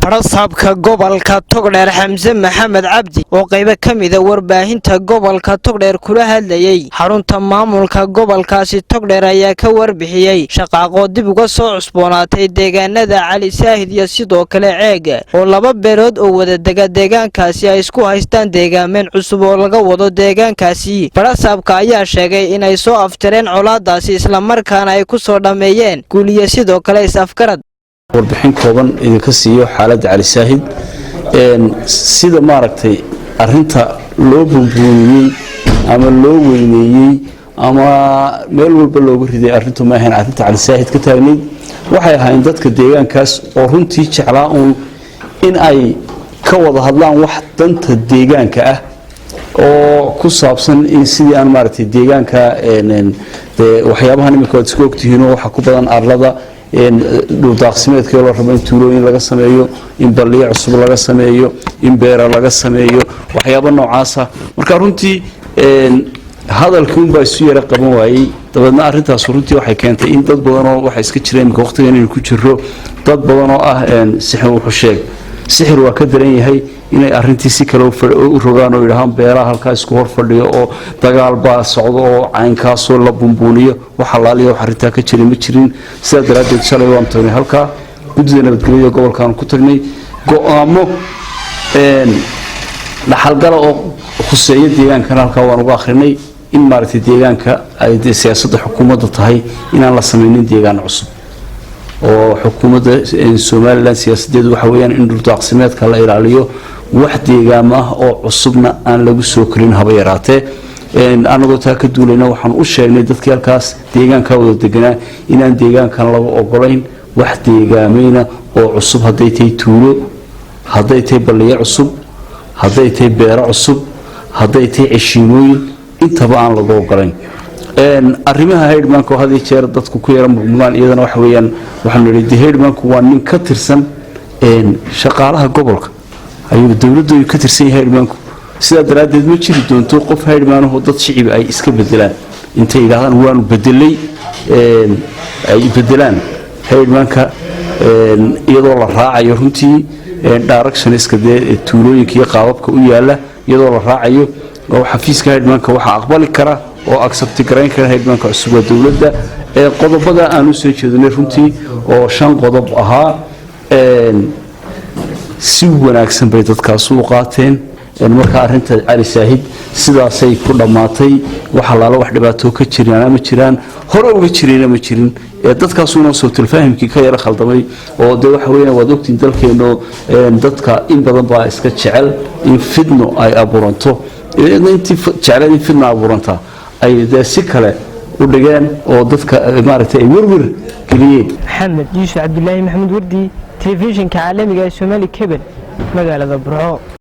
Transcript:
Badhsaabka G.Togdheer Xamse Maxamed Cabdi oo qayb ka mid ah warbaahinta gobolka Togdheer kula hadlayay xarunta maamulka gobolkaasi Togdheer ayaa ka warbixiyay shaqaaqo dib uga soo cusboonaatay deegaanada Cali sahiid iyo sidoo kale Ceeg oo laba beelood oo wada deegaankaasi ay isku haystaan deegaamen cusub oo laga wado deegaankaasi. Badhsaabka ayaa sheegay in ay soo afjareen colaadaasi isla markaana ay ku soo dhameeyeen guuliye sidoo kale is-afgarad. warbixin kooban idinka siiyo xaalada Cali sahiid sida maaragtay arinta loo bunbuuniyay ama loo weyneeyay ama meel walba loogu riday arintu ma ahayn arinta Cali sahiid ka taagnayd waxay ahayn dadka deegaankaas oo runtii jeclaa in ay ka wada hadlaan wax danta deegaanka ah oo ku saabsan in sidii aan maaragtay deegaanka waxyaabahan imika aad isku ogtihiin waxa ku badan arlada dhul daaqsimeedka loo rabo in tuulooyin laga sameeyo in balliyo cusub laga sameeyo in beero laga sameeyo waxyaabo noocaas ah marka runtii hadalkii baa isu yara qaban waayay dabadna arintaas runtii waxay keentay in dad badan oo waxa iska jireen waqtigan inay ku jiro dad badan oo ah sixir wuxuu sheeg sixir waa ka daran yahay inay arintii si kale u rogaan oo yiraahdaan beeraha halka isku hor fadhiyo oo dagaal baa socdo oo caynkaas oo la bumbuuniyo waxa laaliyo wax arinta ka jiray ma jirin sida daraadeed shalay waan tagnay halka guddiga nabadgelyada gobolkan ku tagnay go'aamo dhaxalgala oo khuseeyo deegaanka halka waan uga akhrinay in maaragtay deegaanka ay siyaasadda xukuumadda tahay inaan la sameeynin deegaan cusub oo xukuumadda Soomaaliland siyaasadeedu waxa weeyaan in dhul daaqsimeedka la ilaaliyo wax deegaamo ah oo cusubna aan lagu soo korin haba yaraatee anagoo taa ka duulayna waxaan u sheegnay dadkii halkaas deegaanka wada deganaa inaan deegaankan lagu ogolayn wax deegaamayna oo cusub haday tahay tuulo haday tahay balliyo cusub haday tahay beero cusub haday tahay cishiimooyin intaba aan lagu ogolayn arrimaha headmanku hadii jeer dadku ku yara murmulaan iyadana wax weeyaan waxaan leeyahay headmanku waa nin ka tirsan shaqaalaha gobolka ayuu dawladdu ka tirsan yahay headmanku sida daraadeed ma jiri doonto qof headman oo dad shicib ay iska bedelaan intay yiraahdaan waan bedelay ay bedelaan headmanka iyadoo la raacayo runtii direction iska tuulooyinka iyo qaababka u yaala iyadoo la raacayo oo xafiiska headmanka waxa aqbali kara oo accept gareyn kara headmanka cusub dawladda qodobada aan u soo jeedinay runtii oo 5 qodob ahaa si wanaagsan bay dadkaas u qaateen marka arinta Cali sahiid sidaasay ku dhamaatay waxa la wax dhibaato ka jiraan ama jiraan hore uga jireen ma jirin dadkaas uu soo tilfaahimkii ka yara khaldamay oo de waxa weeyaan wad ogtiin dalkeeno dadka in badan baa iska jecel in fidno ay abuuranto intii jecel in fidno abuuranta ay si kale u dhigeen oo dadka maaragtay ay warwar galiyeen Maxamed Yuusuf Cabdullaahi Maxamed Wardi telefishinka caalamiga ee Soomaali Cable magaalada Burco.